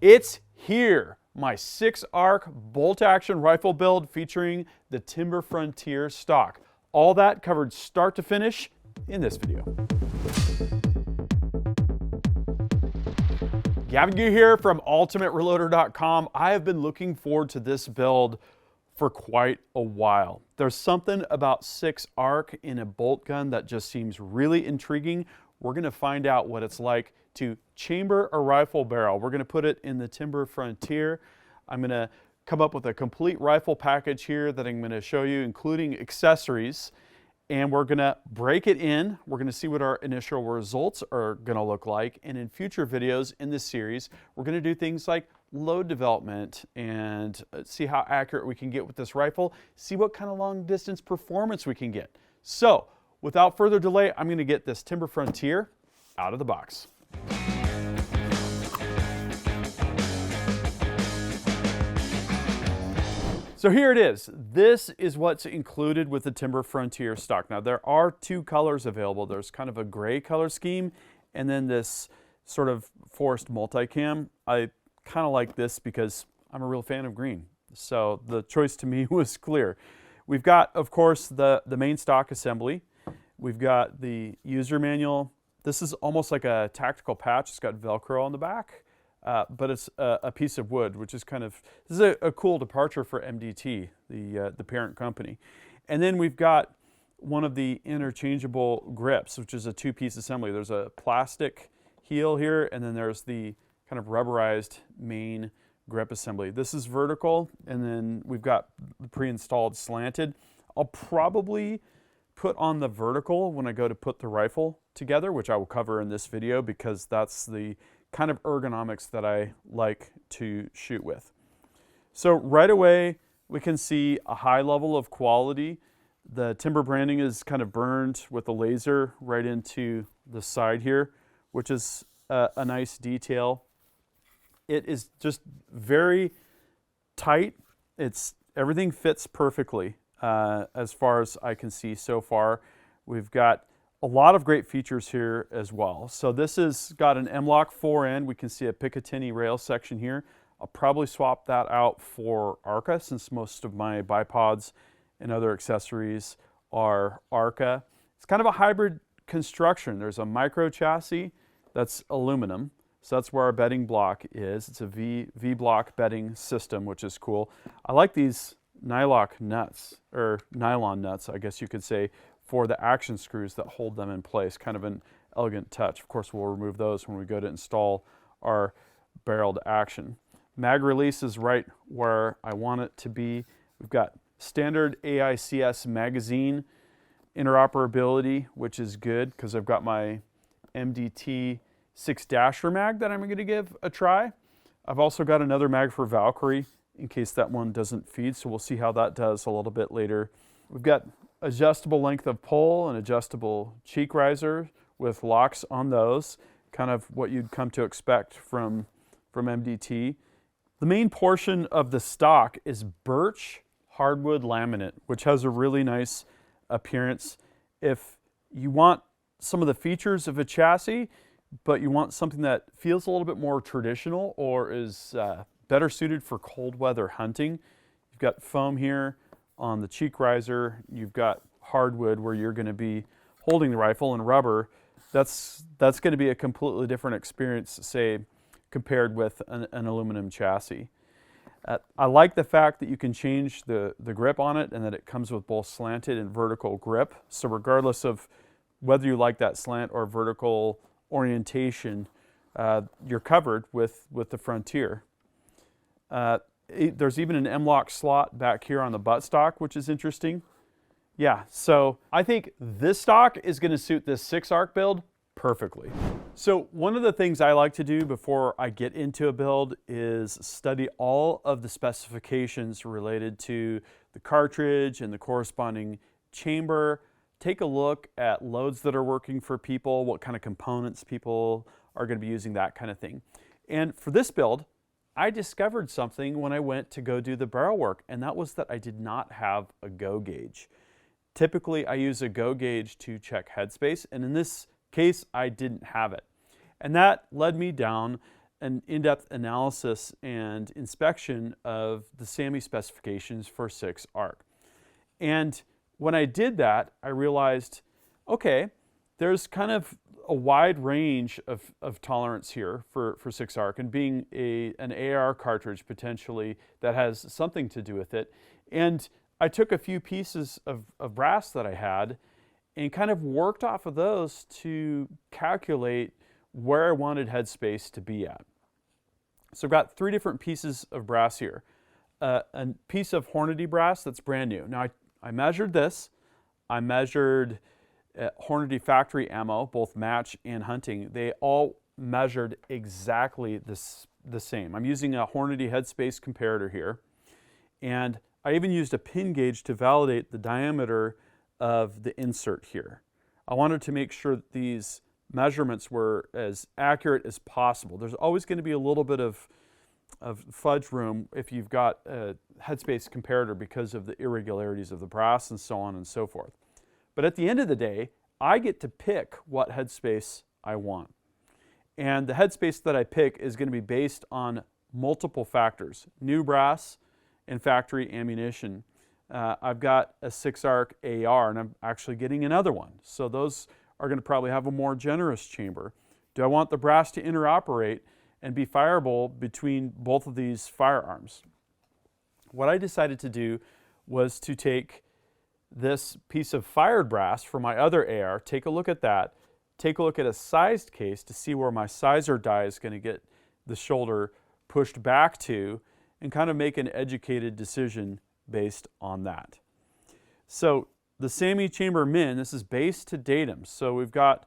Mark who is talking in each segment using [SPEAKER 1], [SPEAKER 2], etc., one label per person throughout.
[SPEAKER 1] It's here, my 6-arc bolt-action rifle build featuring the Timbr Frontier stock. All that covered start to finish in this video. Gavintoobe here from ultimatereloader.com. I have been looking forward to this build for quite a while. There's something about 6-arc in a bolt gun that just seems really intriguing. We're going to find out what it's like to chamber a rifle barrel. We're going to put it in the Timbr Frontier. I'm going to come up with a complete rifle package here that I'm going to show you, including accessories. And we're going to break it in. We're going to see what our initial results are going to look like. And in future videos in this series, we're going to do things like load development and see how accurate we can get with this rifle, see what kind of long distance performance we can get. So without further delay, I'm going to get this Timbr Frontier out of the box. So here it is. This is what's included with the Timbr Frontier stock. Now there are two colors available. There's kind of a gray color scheme and then this sort of forest multicam. I kind of like this because I'm a real fan of green. So the choice to me was clear. We've got, of course, the main stock assembly. We've got the user manual. This is almost like a tactical patch. It's got Velcro on the back. But it's a piece of wood, which is kind of, this is a cool departure for MDT, the parent company. And then we've got one of the interchangeable grips, which is a two-piece assembly. There's a plastic heel here, and then there's the kind of rubberized main grip assembly. This is vertical, and then we've got the pre-installed slanted. I'll probably put on the vertical when I go to put the rifle together, which I will cover in this video because that's the kind of ergonomics that I like to shoot with. So right away, we can see a high level of quality. The Timbr branding is kind of burned with a laser right into the side here, which is a nice detail. It is just very tight. Everything fits perfectly as far as I can see so far. We've got a lot of great features here as well. So this has got an M-LOK forend. We can see a Picatinny rail section here. I'll probably swap that out for ARCA since most of my bipods and other accessories are ARCA. It's kind of a hybrid construction. There's a micro chassis that's aluminum. So that's where our bedding block is. It's a V-block bedding system, which is cool. I like these nylon nuts, or nylon nuts, I guess you could say, for the action screws that hold them in place. Kind of an elegant touch. Of course, we'll remove those when we go to install our barreled action. Mag release is right where I want it to be. We've got standard AICS magazine interoperability, which is good because I've got my MDT 6-dasher mag that I'm going to give a try. I've also got another mag for Valkyrie in case that one doesn't feed, so we'll see how that does a little bit later. We've got adjustable length of pull and adjustable cheek riser with locks on those, kind of what you'd come to expect from MDT. The main portion of the stock is birch hardwood laminate, which has a really nice appearance. If you want some of the features of a chassis, but you want something that feels a little bit more traditional or is better suited for cold weather hunting, you've got foam here on the cheek riser. You've got hardwood where you're going to be holding the rifle, and rubber. That's going to be a completely different experience, say, compared with an aluminum chassis. I like the fact that you can change the grip on it and that it comes with both slanted and vertical grip. So regardless of whether you like that slant or vertical orientation, you're covered with the Frontier. There's even an M-LOK slot back here on the buttstock, which is interesting. Yeah, so I think this stock is going to suit this 6-arc build perfectly. So one of the things I like to do before I get into a build is study all of the specifications related to the cartridge and the corresponding chamber. Take a look at loads that are working for people, what kind of components people are going to be using, that kind of thing. And for this build, I discovered something when I went to go do the barrel work, and that was that I did not have a go gauge. Typically, I use a go gauge to check headspace, and in this case, I didn't have it. And that led me down an in-depth analysis and inspection of the SAMI specifications for 6 ARC. And when I did that, I realized, okay, there's kind of a wide range of tolerance here for 6 ARC, and being an AR cartridge potentially that has something to do with it. And I took a few pieces of brass that I had and kind of worked off of those to calculate where I wanted headspace to be at. So I've got 3 different pieces of brass here. A piece of Hornady brass that's brand new. Now I measured this. I measured Hornady factory ammo, both match and hunting. They all measured exactly the same. I'm using a Hornady headspace comparator here. And I even used a pin gauge to validate the diameter of the insert here. I wanted to make sure that these measurements were as accurate as possible. There's always going to be a little bit of fudge room if you've got a headspace comparator because of the irregularities of the brass and so on and so forth. But at the end of the day, I get to pick what headspace I want. And the headspace that I pick is going to be based on multiple factors: new brass and factory ammunition. I've got a 6 ARC AR, and I'm actually getting another one. So those are going to probably have a more generous chamber. Do I want the brass to interoperate and be fireable between both of these firearms? What I decided to do was to take this piece of fired brass from my other AR, take a look at that, take a look at a sized case to see where my sizer die is going to get the shoulder pushed back to, and kind of make an educated decision based on that. So the SAMI chamber min, this is base to datum. So we've got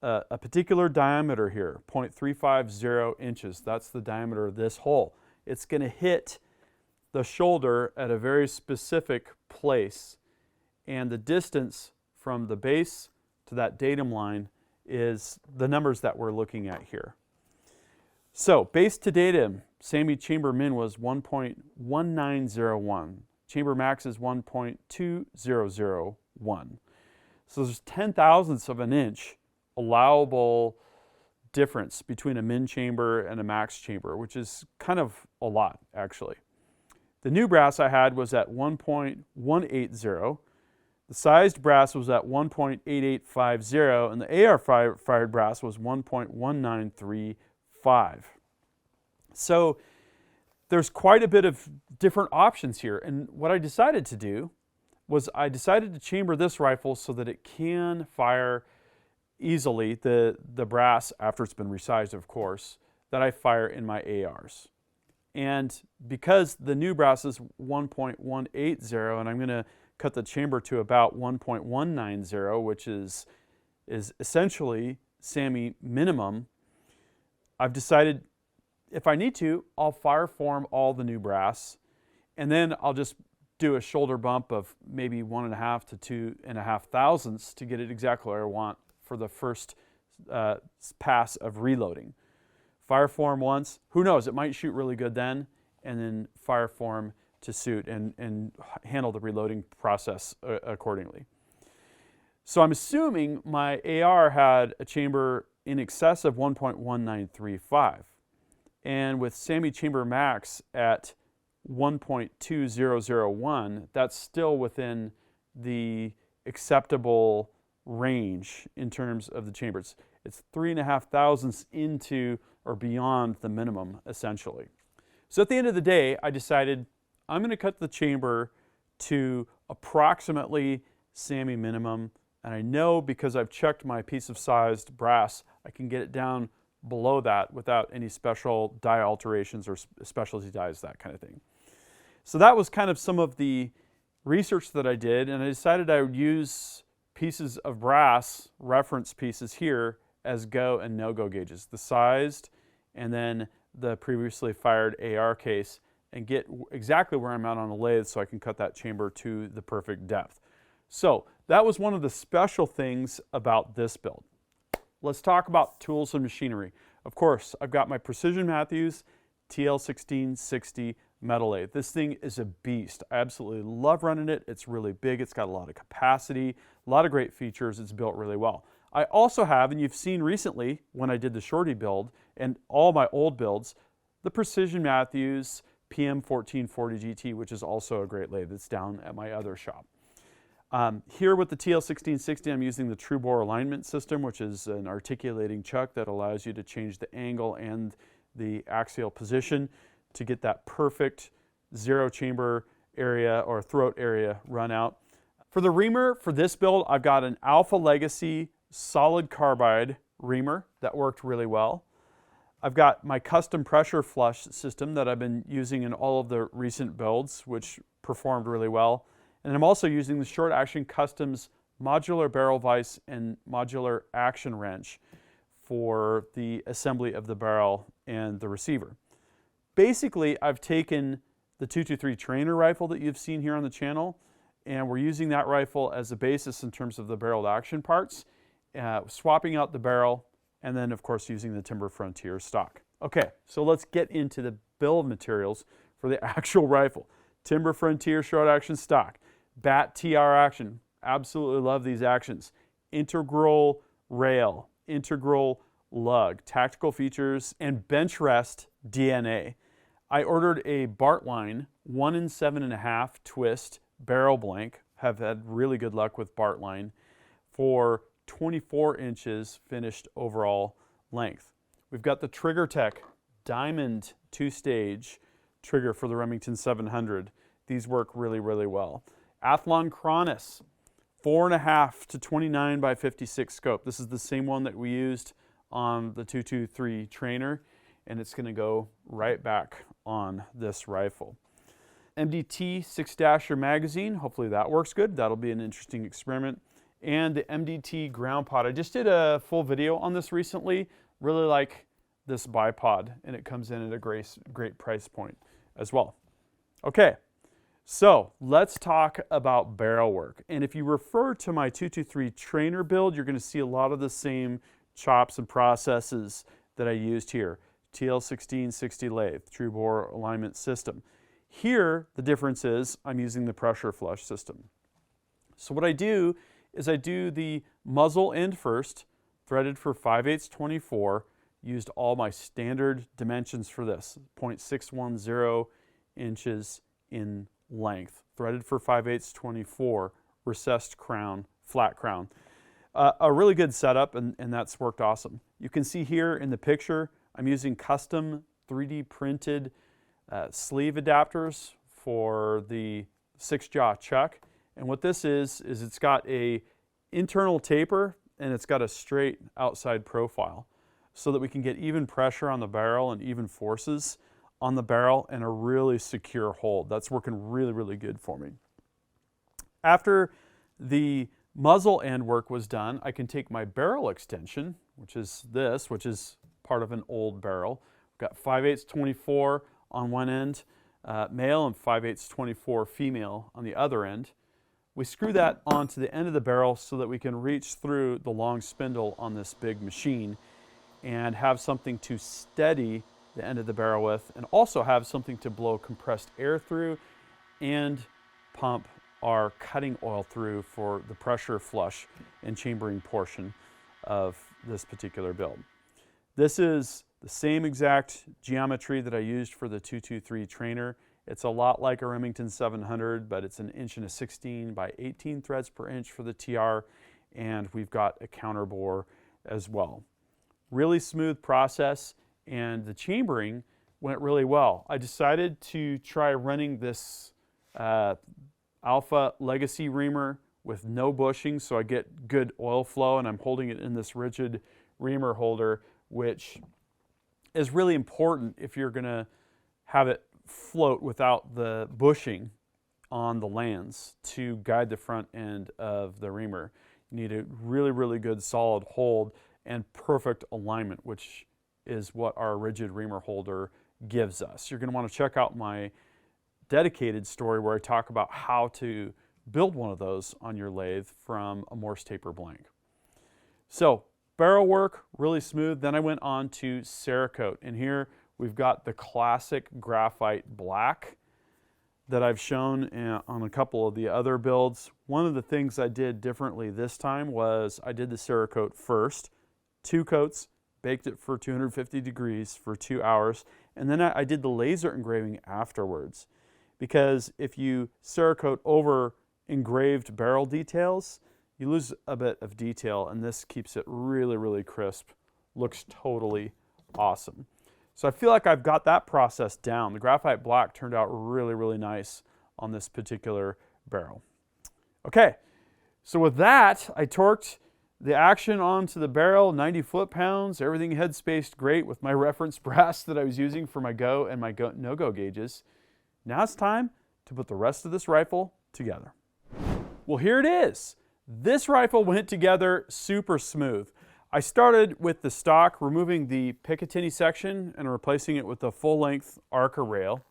[SPEAKER 1] a particular diameter here, 0.350 inches. That's the diameter of this hole. It's going to hit the shoulder at a very specific place. And the distance from the base to that datum line is the numbers that we're looking at here. So base to datum, SAMI chamber min was 1.1901. Chamber max is 1.2001. So there's 0.010 of an inch allowable difference between a min chamber and a max chamber, which is kind of a lot, actually. The new brass I had was at 1.180. The sized brass was at 1.8850, and the AR fired brass was 1.1935. So there's quite a bit of different options here. And what I decided to do was I decided to chamber this rifle so that it can fire easily the brass, after it's been resized, of course, that I fire in my ARs. And because the new brass is 1.180, and I'm going to cut the chamber to about 1.190, which is essentially SAMI minimum, I've decided if I need to, I'll fire form all the new brass, and then I'll just do a shoulder bump of maybe 1.5 to 2.5 thousandths to get it exactly where I want for the first pass of reloading. Fire form once, who knows, it might shoot really good then, and then fire form to suit and handle the reloading process accordingly. So I'm assuming my AR had a chamber in excess of 1.1935. And with SAMI chamber max at 1.2001, that's still within the acceptable range in terms of the chambers. It's 3.5 thousandths into or beyond the minimum, essentially. So at the end of the day, I decided I'm going to cut the chamber to approximately SAMI minimum, and I know because I've checked my piece of sized brass, I can get it down below that without any special die alterations or specialty dies, that kind of thing. So that was kind of some of the research that I did, and I decided I would use pieces of brass, reference pieces here, as go and no-go gauges, the sized and then the previously fired AR case, and get exactly where I'm at on the lathe so I can cut that chamber to the perfect depth. So that was one of the special things about this build. Let's talk about tools and machinery. Of course, I've got my Precision Matthews TL1660 metal lathe. This thing is a beast. I absolutely love running it. It's really big. It's got a lot of capacity, a lot of great features. It's built really well. I also have, and you've seen recently when I did the Shorty build, and all my old builds, the Precision Matthews PM 1440 GT, which is also a great lathe. It's down at my other shop. Here with the TL 1660, I'm using the true bore alignment system, which is an articulating chuck that allows you to change the angle and the axial position to get that perfect zero chamber area or throat area run out. For the reamer, for this build, I've got an Alpha Legacy solid carbide reamer that worked really well. I've got my custom pressure flush system that I've been using in all of the recent builds, which performed really well. And I'm also using the Short Action Customs modular barrel vise and modular action wrench for the assembly of the barrel and the receiver. Basically, I've taken the 223 trainer rifle that you've seen here on the channel, and we're using that rifle as a basis in terms of the barreled action parts, swapping out the barrel, and then of course using the Timbr Frontier stock. Okay, so let's get into the build materials for the actual rifle. Timbr Frontier short action stock, BAT TR action, absolutely love these actions. Integral rail, integral lug, tactical features, and bench rest DNA. I ordered a Bartline 1 7.5 twist barrel blank, have had really good luck with Bartline, for 24 inches finished overall length. We've got the Trigger Tech Diamond 2-stage trigger for the Remington 700. These work really, really well. Athlon Cronus 4.5 to 29 by 56 scope. This is the same one that we used on the 223 trainer, and it's going to go right back on this rifle. MDT 6-dasher magazine, hopefully that works good. That'll be an interesting experiment. And the MDT ground pod. I just did a full video on this recently. Really like this bipod, and it comes in at a great price point as well. Okay, so let's talk about barrel work. And if you refer to my 223 trainer build, you're going to see a lot of the same chops and processes that I used here. TL 1660 lathe, true bore alignment system. Here, the difference is I'm using the pressure flush system. So what I do is I do the muzzle end first, threaded for 5/8 24, used all my standard dimensions for this, 0.610 inches in length, threaded for 5/8 24, recessed crown, flat crown. A really good setup, and that's worked awesome. You can see here in the picture, I'm using custom 3D printed sleeve adapters for the 6-jaw chuck. And what this is it's got a internal taper and it's got a straight outside profile so that we can get even pressure on the barrel and even forces on the barrel and a really secure hold. That's working really, really good for me. After the muzzle end work was done, I can take my barrel extension, which is this, which is part of an old barrel. We've got 5/8 24 on one end, male, and 5/8 24 female on the other end. We screw that onto the end of the barrel so that we can reach through the long spindle on this big machine and have something to steady the end of the barrel with, and also have something to blow compressed air through and pump our cutting oil through for the pressure flush and chambering portion of this particular build. This is the same exact geometry that I used for the 223 trainer. It's a lot like a Remington 700, but it's an 1.16 by 18 threads per inch for the TR, and we've got a counter bore as well. Really smooth process, and the chambering went really well. I decided to try running this Alpha Legacy reamer with no bushing, so I get good oil flow, and I'm holding it in this rigid reamer holder, which is really important if you're going to have it float without the bushing on the lands to guide the front end of the reamer. You need a really, really good solid hold and perfect alignment, which is what our rigid reamer holder gives us. You're going to want to check out my dedicated story where I talk about how to build one of those on your lathe from a Morse taper blank. So barrel work, really smooth. Then I went on to Cerakote, and here we've got the classic graphite black that I've shown on a couple of the other builds. One of the things I did differently this time was I did the Cerakote first, 2 coats, baked it for 250 degrees for 2 hours, and then I did the laser engraving afterwards. Because if you Cerakote over engraved barrel details, you lose a bit of detail, and this keeps it really, really crisp. Looks totally awesome. So I feel like I've got that process down. The graphite black turned out really, really nice on this particular barrel. Okay, so with that, I torqued the action onto the barrel, 90 foot-pounds. Everything head spaced great with my reference brass that I was using for my go and my no-go gauges. Now it's time to put the rest of this rifle together. Well, here it is. This rifle went together super smooth. I started with the stock, removing the Picatinny section and replacing it with a full-length Arca rail,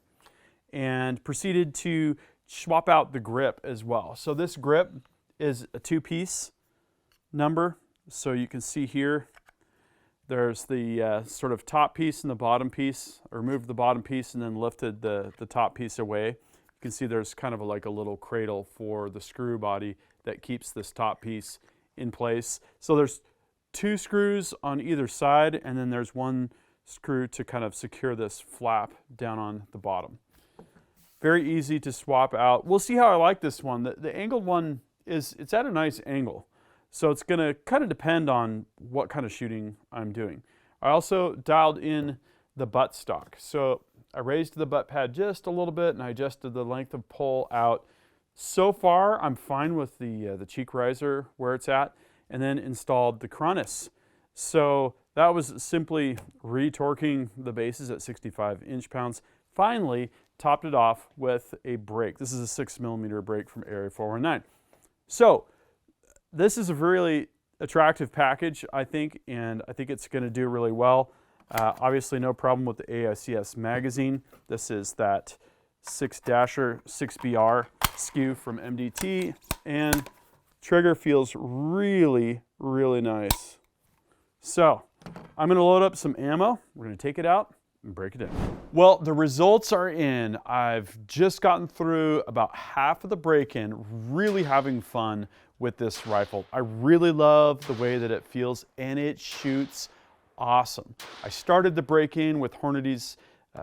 [SPEAKER 1] and proceeded to swap out the grip as well. So this grip is a two-piece number. So you can see here, there's the sort of top piece and the bottom piece. I removed the bottom piece and then lifted the top piece away. You can see there's kind of like a little cradle for the screw body that keeps this top piece in place. So there's two screws on either side, and then there's one screw to kind of secure this flap down on the bottom. Very easy to swap out. We'll see how I like this one. The angled one it's at a nice angle. So it's going to kind of depend on what kind of shooting I'm doing. I also dialed in the butt stock. So I raised the butt pad just a little bit and I adjusted the length of pull out. So far, I'm fine with the cheek riser where it's at, and then installed the Cronus. So that was simply retorquing the bases at 65 inch-pounds. Finally, topped it off with a brake. This is a 6mm brake from Area 419. So this is a really attractive package, I think, and I think it's going to do really well. Obviously, no problem with the AICS magazine. This is that 6-dasher 6BR SKU from MDT, and trigger feels really, really nice. So I'm going to load up some ammo. We're going to take it out and break it down. Well, the results are in. I've just gotten through about half of the break-in, really having fun with this rifle. I really love the way that it feels, and it shoots awesome. I started the break-in with Hornady's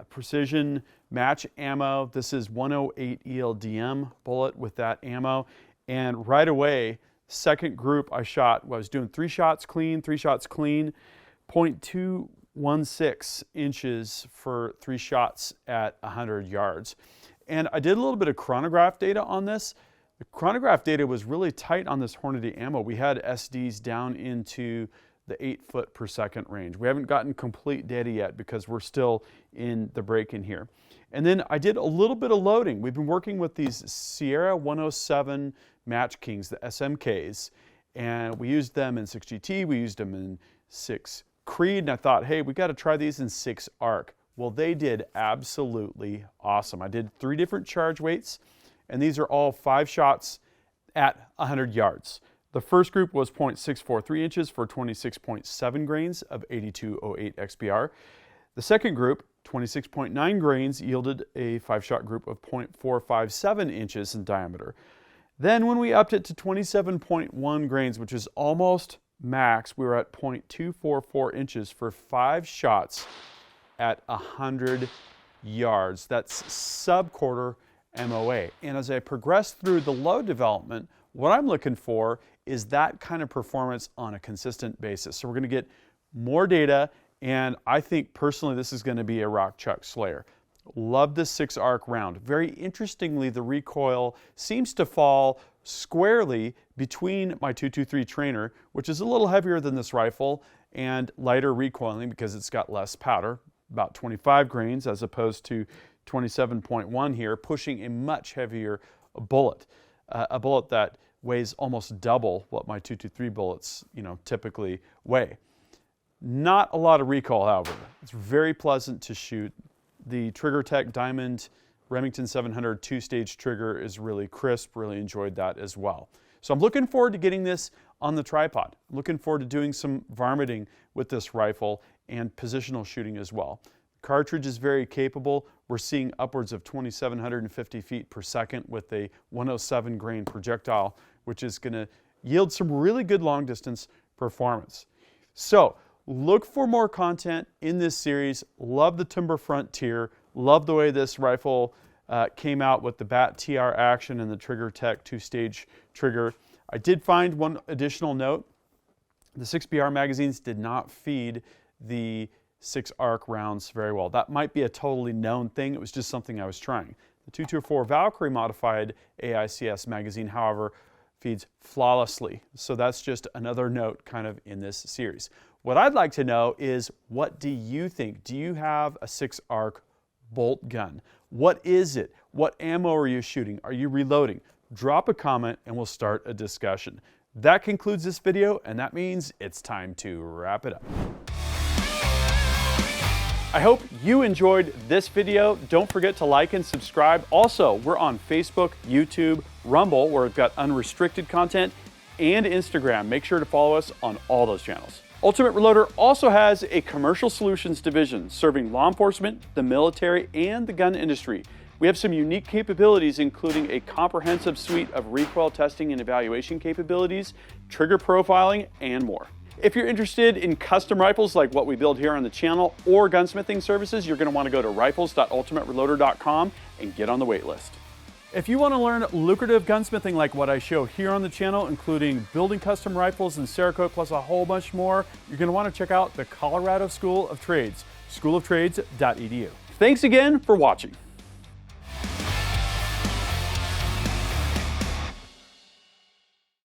[SPEAKER 1] precision match ammo. This is 108 ELDM bullet with that ammo, and right away, second group I shot, I was doing 3 shots clean, 0.216 inches for 3 shots at 100 yards. And I did a little bit of chronograph data on this. The chronograph data was really tight on this Hornady ammo. We had SDs down into the 8 foot per second range. We haven't gotten complete data yet because we're still in the break-in here. And then I did a little bit of loading. We've been working with these Sierra 107 Match Kings, the SMKs, and we used them in 6GT, we used them in 6 Creed, and I thought, hey, we got to try these in 6 ARC. Well, they did absolutely awesome. I did 3 different charge weights, and these are all 5 shots at 100 yards. The first group was 0.643 inches for 26.7 grains of 8208 XPR. The second group, 26.9 grains, yielded a 5-shot group of 0.457 inches in diameter. Then when we upped it to 27.1 grains, which is almost max, we were at 0.244 inches for 5 shots at 100 yards. That's sub-quarter MOA. And as I progress through the load development, what I'm looking for is that kind of performance on a consistent basis. So we're going to get more data, and I think personally this is going to be a rock chuck slayer. Love this 6 arc round. Very interestingly, the recoil seems to fall squarely between my 223 trainer, which is a little heavier than this rifle, and lighter recoiling because it's got less powder, about 25 grains as opposed to 27.1 here, pushing a much heavier bullet. A bullet that weighs almost double what my 223 bullets, typically weigh. Not a lot of recoil, however. It's very pleasant to shoot. The TriggerTech Diamond Remington 700 2-stage trigger is really crisp. Really enjoyed that as well. So I'm looking forward to getting this on the tripod. I'm looking forward to doing some varminting with this rifle and positional shooting as well. The cartridge is very capable. We're seeing upwards of 2,750 feet per second with a 107 grain projectile, which is going to yield some really good long distance performance. So Look for more content in this series. Love the Timbr Frontier. Love the way this rifle came out with the BAT TR action and the Trigger Tech 2-stage trigger. I did find one additional note. The 6BR magazines did not feed the 6-ARC rounds very well. That might be a totally known thing. It was just something I was trying. The 224 Valkyrie modified AICS magazine, however, feeds flawlessly. So that's just another note kind of in this series. What I'd like to know is, what do you think? Do you have a 6-ARC bolt gun? What is it? What ammo are you shooting? Are you reloading? Drop a comment and we'll start a discussion. That concludes this video, and that means it's time to wrap it up. I hope you enjoyed this video. Don't forget to like and subscribe. Also, we're on Facebook, YouTube, Rumble, where we've got unrestricted content, and Instagram. Make sure to follow us on all those channels. Ultimate Reloader also has a commercial solutions division serving law enforcement, the military, and the gun industry. We have some unique capabilities, including a comprehensive suite of recoil testing and evaluation capabilities, trigger profiling, and more. If you're interested in custom rifles like what we build here on the channel, or gunsmithing services, you're going to want to go to rifles.ultimatereloader.com and get on the wait list. If you want to learn lucrative gunsmithing like what I show here on the channel, including building custom rifles and Cerakote plus a whole bunch more, you're going to want to check out the Colorado School of Trades, schooloftrades.edu. Thanks again for watching.